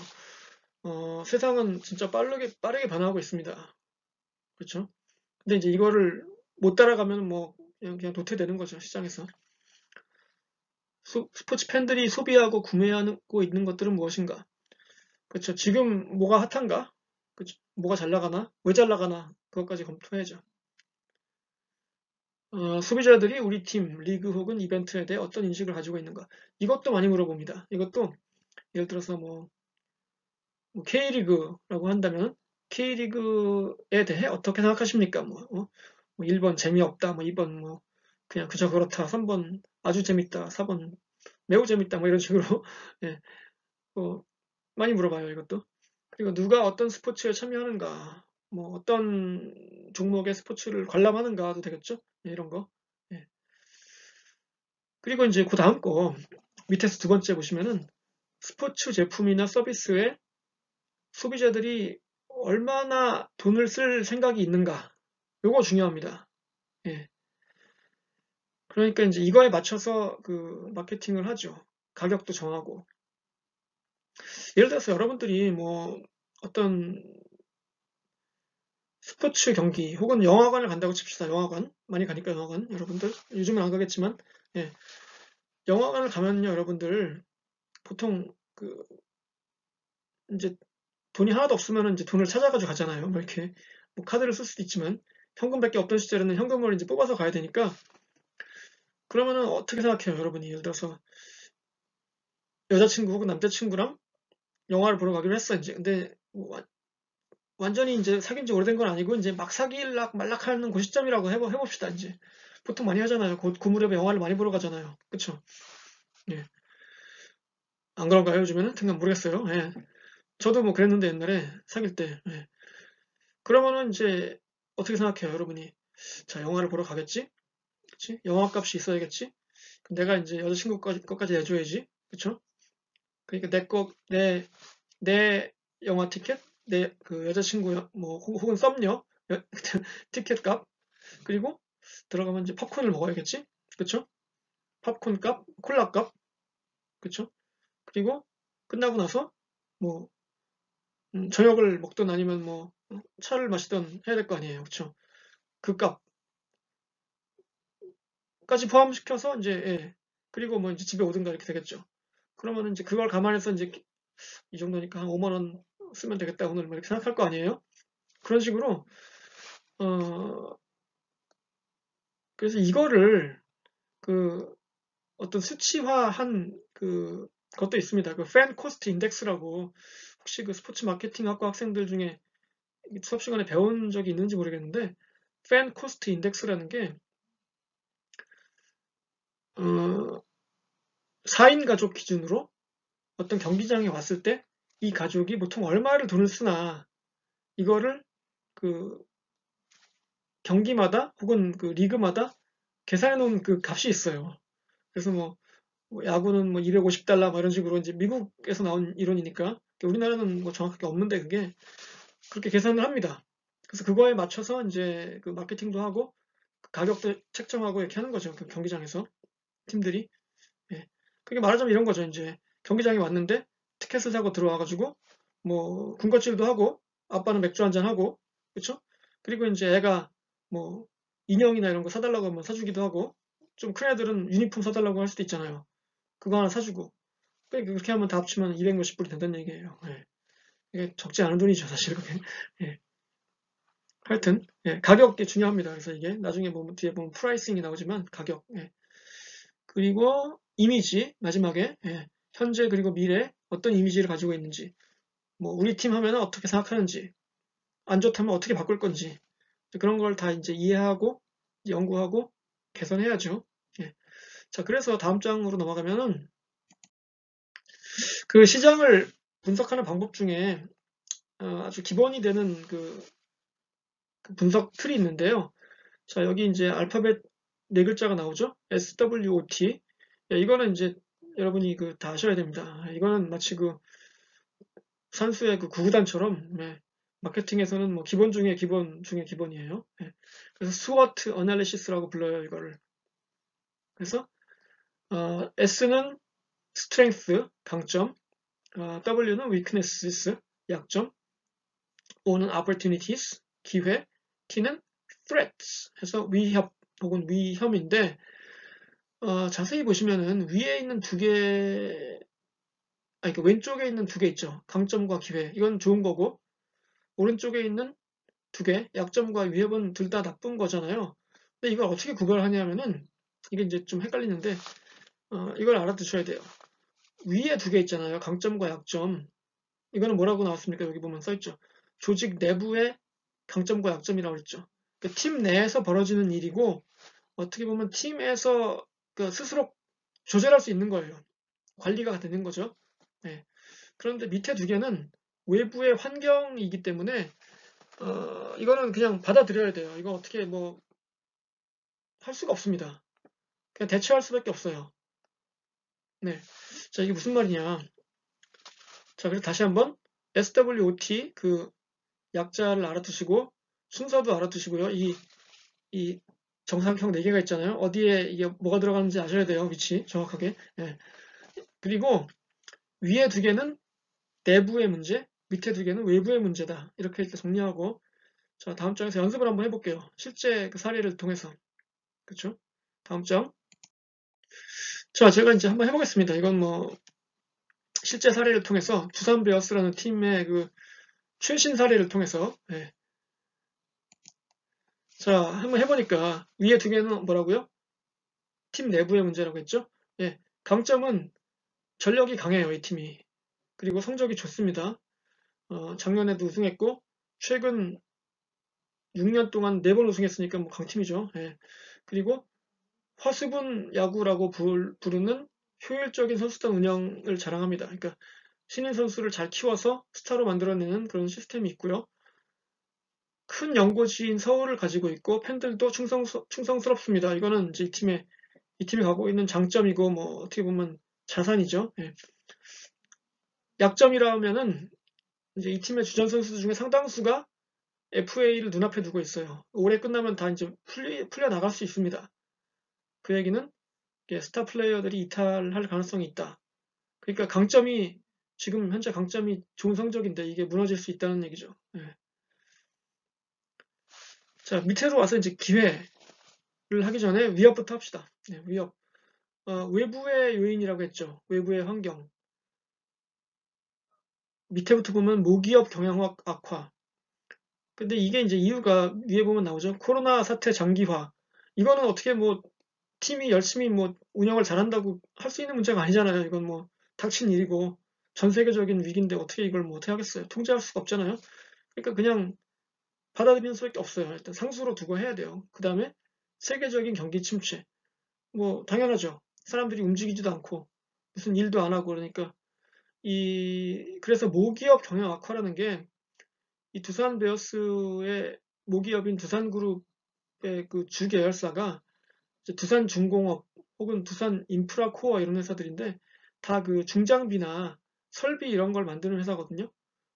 세상은 진짜 빠르게 변화하고 있습니다. 그렇죠? 근데 이제 이거를 못 따라가면 뭐 그냥 도태되는 거죠 시장에서. 스포츠 팬들이 소비하고 구매하고 있는 것들은 무엇인가? 그렇죠. 지금 뭐가 핫한가? 그렇죠. 뭐가 잘 나가나? 왜 잘 나가나? 그것까지 검토해야죠. 소비자들이 우리 팀, 리그 혹은 이벤트에 대해 어떤 인식을 가지고 있는가? 이것도 많이 물어봅니다. 이것도 예를 들어서 뭐 K리그라고 한다면 K리그에 대해 어떻게 생각하십니까? 뭐 1번 재미없다, 뭐 2번 뭐 그냥 그저 그렇다, 3번 아주 재밌다, 4번 매우 재밌다, 뭐 이런 식으로 예, 뭐 많이 물어봐요, 이것도. 그리고 누가 어떤 스포츠에 참여하는가, 뭐 어떤 종목의 스포츠를 관람하는가도 되겠죠? 예, 이런 거. 예. 그리고 이제 그 다음 거 밑에서 두 번째 보시면은 스포츠 제품이나 서비스에 소비자들이 얼마나 돈을 쓸 생각이 있는가. 요거 중요합니다. 예. 그러니까 이제 이거에 맞춰서 그 마케팅을 하죠. 가격도 정하고. 예를 들어서 여러분들이 뭐 어떤 스포츠 경기 혹은 영화관을 간다고 칩시다. 영화관. 많이 가니까 영화관. 여러분들. 요즘은 안 가겠지만, 예. 영화관을 가면요, 여러분들. 보통 그 이제 돈이 하나도 없으면 이제 돈을 찾아가지고 가잖아요. 뭐 이렇게 뭐 카드를 쓸 수도 있지만 현금밖에 없던 시절에는 현금을 이제 뽑아서 가야 되니까 그러면은 어떻게 생각해요, 여러분이? 예를 들어서 여자친구 혹은 남자친구랑 영화를 보러 가기로 했어, 이제. 근데 뭐 완전히 이제 사귄 지 오래된 건 아니고 이제 막 사귈락 말락하는 그 시점이라고 해봅시다 이제. 보통 많이 하잖아요. 그 무렵에 영화를 많이 보러 가잖아요. 그쵸? 예. 안 그런가요 요즘에는? 잠깐 모르겠어요. 예. 저도 뭐 그랬는데 옛날에 사귈 때. 예. 그러면은 이제 어떻게 생각해요 여러분이? 자 영화를 보러 가겠지? 그치? 영화 값이 있어야겠지? 그럼 내가 이제 여자친구 것까지 내줘야지. 그쵸? 그러니까 내 영화 티켓, 내 그 여자친구 뭐 혹은 썸녀 티켓 값, 그리고 들어가면 이제 팝콘을 먹어야겠지, 그쵸? 팝콘 값, 콜라 값, 그쵸? 그리고 끝나고 나서 뭐 저녁을 먹든 아니면 뭐 차를 마시든 해야 될 거 아니에요, 그쵸? 그 값까지 포함시켜서 이제 예. 그리고 뭐 이제 집에 오든가 이렇게 되겠죠. 그러면 이제 그걸 감안해서 이제 이 정도니까 한 5만 원 쓰면 되겠다 오늘 뭐 이렇게 생각할 거 아니에요? 그런 식으로 어 그래서 이거를 그 어떤 수치화한 그 것도 있습니다. 그 팬 코스트 인덱스라고 혹시 그 스포츠 마케팅 학과 학생들 중에 수업 시간에 배운 적이 있는지 모르겠는데 팬 코스트 인덱스라는 게 어, 4인 가족 기준으로 어떤 경기장에 왔을 때 이 가족이 보통 얼마를 돈을 쓰나 이거를 그 경기마다 혹은 그 리그마다 계산해 놓은 그 값이 있어요. 그래서 뭐 야구는 뭐 250달러 뭐 이런 식으로 이제 미국에서 나온 이론이니까 우리나라는 뭐 정확하게 없는데 그게 그렇게 계산을 합니다. 그래서 그거에 맞춰서 이제 그 마케팅도 하고 가격도 책정하고 이렇게 하는 거죠. 그 경기장에서 팀들이. 예. 그게 말하자면 이런 거죠. 이제 경기장에 왔는데 티켓을 사고 들어와가지고 뭐 군것질도 하고 아빠는 맥주 한잔 하고 그렇죠? 그리고 이제 애가 뭐 인형이나 이런 거 사달라고 하면 사주기도 하고 좀 큰 애들은 유니폼 사달라고 할 수도 있잖아요. 그거 하나 사주고 그렇게 하면 다 합치면 200몇십 불이 된다는 얘기예요. 예. 이게 적지 않은 돈이죠, 사실 그게. 예. 하여튼 가격이 중요합니다. 그래서 이게 나중에 보면 뒤에 보면 프라이싱이 나오지만 가격. 예. 그리고 이미지 마지막에 현재 그리고 미래 어떤 이미지를 가지고 있는지 뭐 우리 팀 하면 어떻게 생각하는지 안 좋다면 어떻게 바꿀 건지 그런 걸 다 이제 이해하고 연구하고 개선해야죠. 예. 자 그래서 다음 장으로 넘어가면은 그 시장을 분석하는 방법 중에 아주 기본이 되는 그 분석 툴이 있는데요. 자, 여기 이제 알파벳 네 글자가 나오죠? SWOT. 예, 이거는 이제 여러분이 그 다 아셔야 됩니다. 이거는 마치 그 산수의 그 구구단처럼 마케팅에서는 뭐 기본 중에 기본 중에 기본이에요. 예. 그래서 SWOT 어널리시스라고 불러요, 이거를. 그래서 S는 strength, 강점, W는 weaknesses, 약점, O는 opportunities, 기회, T는 threats 해서 위협 혹은 위험인데 자세히 보시면은 위에 있는 두 개, 아니 그 왼쪽에 있는 두 개 있죠. 강점과 기회. 이건 좋은 거고 오른쪽에 있는 두 개, 약점과 위협은 둘 다 나쁜 거잖아요. 근데 이걸 어떻게 구별하냐면은 이게 이제 좀 헷갈리는데 이걸 알아두셔야 돼요. 위에 두 개 있잖아요. 강점과 약점. 이거는 뭐라고 나왔습니까? 여기 보면 써있죠. 조직 내부의 강점과 약점이라고 했죠. 그러니까 팀 내에서 벌어지는 일이고 어떻게 보면 팀에서 그 스스로 조절할 수 있는 거예요. 관리가 되는 거죠. 네. 그런데 밑에 두 개는 외부의 환경이기 때문에 이거는 그냥 받아들여야 돼요. 이거 어떻게 뭐 할 수가 없습니다. 그냥 대처할 수밖에 없어요. 네. 자, 이게 무슨 말이냐. 자, 그래서 다시 한번 SWOT 그 약자를 알아두시고 순서도 알아두시고요. 이 정사각형 4개가 있잖아요. 어디에 이게 뭐가 들어가는지 아셔야 돼요. 위치 정확하게. 예. 그리고 위에 두 개는 내부의 문제, 밑에 두 개는 외부의 문제다. 이렇게 정리하고 자, 다음 장에서 연습을 한번 해볼게요. 실제 그 사례를 통해서. 그렇죠? 다음 장. 자, 제가 이제 한번 해보겠습니다. 이건 뭐 실제 사례를 통해서 두산 베어스라는 팀의 그 최신 사례를 통해서 자, 한번 해보니까 위에 두 개는 뭐라고요? 팀 내부의 문제라고 했죠? 예. 강점은 전력이 강해요, 이 팀이. 그리고 성적이 좋습니다. 작년에도 우승했고 최근 6년 동안 4번 우승했으니까 뭐 강팀이죠. 예. 그리고 화수분 야구라고 부르는 효율적인 선수단 운영을 자랑합니다. 그러니까 신인 선수를 잘 키워서 스타로 만들어내는 그런 시스템이 있고요. 큰 연고지인 서울을 가지고 있고 팬들도 충성스럽습니다. 이거는 이제 이 팀이 갖고 있는 장점이고 뭐 어떻게 보면 자산이죠. 예. 약점이라면은 이제 이 팀의 주전 선수 중에 상당수가 FA를 눈앞에 두고 있어요. 올해 끝나면 다 이제 풀려 나갈 수 있습니다. 그 얘기는 스타 플레이어들이 이탈할 가능성이 있다. 그러니까 지금 현재 강점이 좋은 성적인데 이게 무너질 수 있다는 얘기죠. 예. 자, 밑으로 와서 이제 기회를 하기 전에 위협부터 합시다. 네, 위협. 외부의 요인이라고 했죠. 외부의 환경. 밑에부터 보면 모기업 경영 악화. 근데 이게 이제 이유가 위에 보면 나오죠. 코로나 사태 장기화. 이거는 어떻게 뭐 팀이 열심히 뭐 운영을 잘한다고 할 수 있는 문제가 아니잖아요. 이건 뭐 닥친 일이고 전 세계적인 위기인데 어떻게 이걸 뭐 어떻게 하겠어요. 통제할 수가 없잖아요. 그러니까 그냥 받아들이는 수밖에 없어요. 일단 상수로 두고 해야 돼요. 그 다음에 세계적인 경기 침체. 뭐 당연하죠. 사람들이 움직이지도 않고 무슨 일도 안 하고 그러니까 그래서 모기업 경영 악화라는 게 이 두산 베어스의 모기업인 두산그룹의 그 주계열사가 두산중공업 혹은 두산 인프라코어 이런 회사들인데 다 그 중장비나 설비 이런 걸 만드는 회사거든요.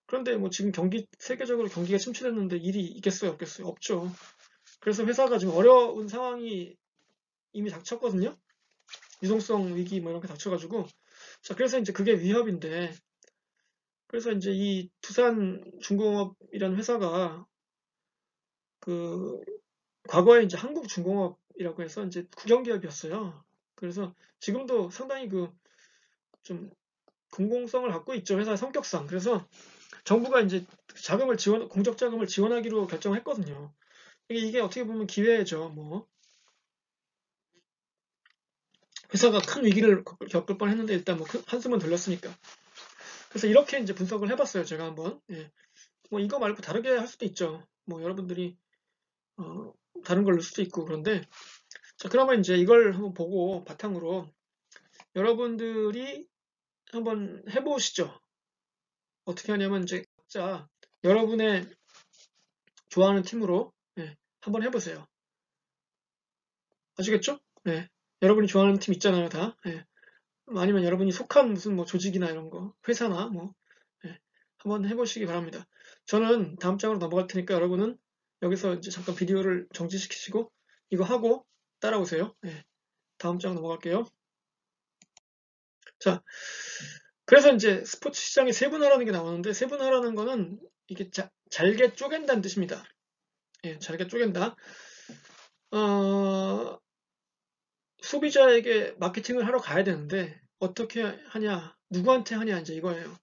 그런데 뭐 지금 세계적으로 경기가 침체됐는데 일이 있겠어요, 없겠어요? 없죠. 그래서 회사가 지금 어려운 상황이 이미 닥쳤거든요. 유동성 위기 뭐 이런 게 닥쳐가지고. 자, 그래서 이제 그게 위협인데, 그래서 이제 이 두산중공업이라는 회사가 그 과거에 이제 한국중공업이라고 해서 이제 국영기업이었어요. 그래서 지금도 상당히 그 좀 공공성을 갖고 있죠. 회사의 성격상. 그래서 정부가 이제 공적 자금을 지원하기로 결정했거든요. 이게 어떻게 보면 기회죠. 뭐 회사가 큰 위기를 겪을 뻔했는데 일단 뭐 한숨은 돌렸으니까. 그래서 이렇게 이제 분석을 해봤어요. 제가 한번. 예. 뭐 이거 말고 다르게 할 수도 있죠. 뭐 여러분들이 어, 다른 걸 넣을 수도 있고 그런데 자 그러면 이제 이걸 한번 보고 바탕으로 여러분들이 한번 해보시죠. 어떻게 하냐면 이제 각자 여러분의 좋아하는 팀으로 한번 해보세요. 아시겠죠? 네. 여러분이 좋아하는 팀 있잖아요, 다. 아니면 여러분이 속한 무슨 뭐 조직이나 이런 거, 회사나 뭐, 한번 해보시기 바랍니다. 저는 다음 장으로 넘어갈 테니까 여러분은 여기서 이제 잠깐 비디오를 정지시키시고 이거 하고 따라오세요. 다음 장 넘어갈게요. 자, 그래서 이제 스포츠 시장이 세분화라는 게 나오는데 세분화라는 거는 이게 잘게 쪼갠다는 뜻입니다. 잘게 쪼갠다. 소비자에게 마케팅을 하러 가야 되는데 어떻게 하냐, 누구한테 하냐 이제 이거예요.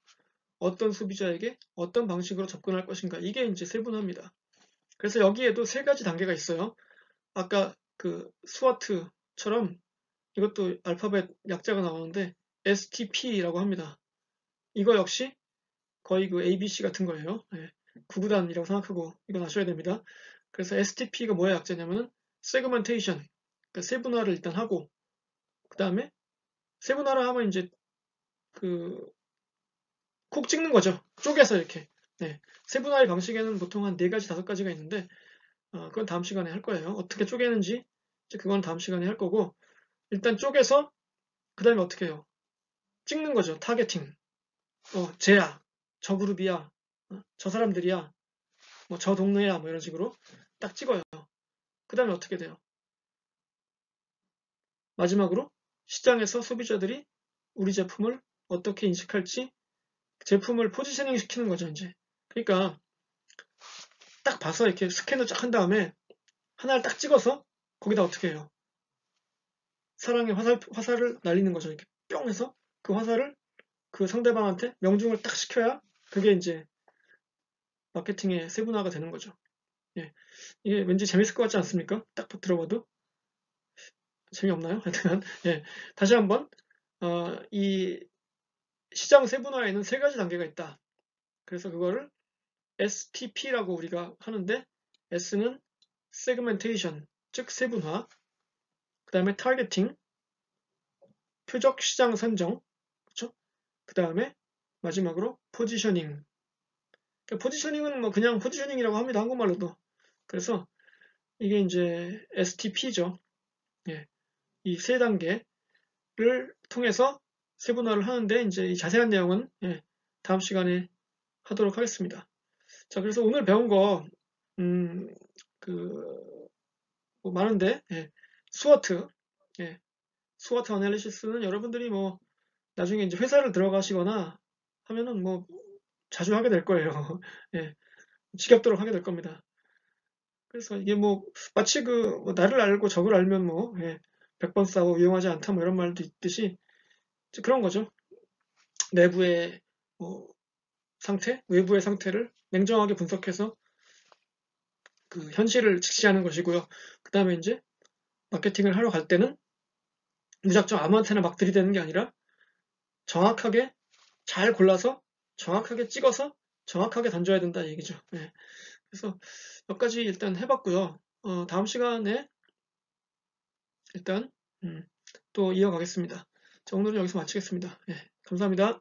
어떤 소비자에게 어떤 방식으로 접근할 것인가 이게 이제 세분화입니다. 그래서 여기에도 세 가지 단계가 있어요. 아까 그 스와트처럼 이것도 알파벳 약자가 나오는데 STP라고 합니다. 이거 역시 거의 그 ABC 같은 거예요. 구구단이라고 생각하고 이건 아셔야 됩니다. 그래서 STP가 뭐의 약자냐면은 세그멘테이션, 그러니까 세분화를 일단 하고 그 다음에 세분화를 하면 이제 그 콕 찍는 거죠. 쪼개서 이렇게. 세분화의 방식에는 보통 한 4가지, 5가지가 있는데 그건 다음 시간에 할 거예요. 어떻게 쪼개는지 이제 그건 다음 시간에 할 거고 일단 쪼개서 그 다음에 어떻게 해요? 찍는 거죠. 타겟팅. 쟤야, 저 그룹이야, 저 사람들이야, 뭐 저 동네야, 뭐 이런 식으로 딱 찍어요. 그 다음에 어떻게 돼요? 마지막으로 시장에서 소비자들이 우리 제품을 어떻게 인식할지 제품을 포지셔닝 시키는 거죠, 이제. 그러니까 딱 봐서 이렇게 스캔을 쫙 한 다음에 하나를 딱 찍어서 거기다 어떻게 해요? 사랑의 화살을 날리는 거죠. 이렇게 뿅 해서 그 화살을 그 상대방한테 명중을 딱 시켜야 그게 이제 마케팅의 세분화가 되는 거죠. 이게 왠지 재밌을 것 같지 않습니까? 딱 들어봐도 재미없나요? 하여튼 다시 한번 이 시장 세분화에는 3가지 단계가 있다. 그래서 그거를 STP라고 우리가 하는데, S는 segmentation, 즉 세분화, 그 다음에 targeting, 표적 시장 선정, 그렇죠? 그 다음에 마지막으로 포지셔닝. 그러니까 포지셔닝은 뭐 그냥 포지셔닝이라고 합니다. 한국말로도. 그래서 이게 이제 STP죠. 예, 이 세 단계를 통해서 세분화를 하는데, 이제 이 자세한 내용은 다음 시간에 하도록 하겠습니다. 자, 그래서 오늘 배운 거, 음, 뭐 많은데, 스워트, 예, 스워트 어널리시스는 여러분들이 뭐 나중에 이제 회사를 들어가시거나 하면은 뭐 자주 하게 될 거예요. 예, 지겹도록 하게 될 겁니다. 그래서 이게 뭐 마치 뭐 나를 알고 적을 알면 뭐 100번 싸워 위험하지 않다 뭐 이런 말도 있듯이 그런 거죠. 내부의 뭐 상태, 외부의 상태를 냉정하게 분석해서 그 현실을 직시하는 것이고요. 그 다음에 이제 마케팅을 하러 갈 때는 무작정 아무한테나 막 들이대는 게 아니라 정확하게 잘 골라서 정확하게 찍어서 정확하게 던져야 된다 얘기죠. 그래서 몇 가지 일단 해봤고요. 다음 시간에 일단 또 이어가겠습니다. 자, 오늘은 여기서 마치겠습니다. 감사합니다.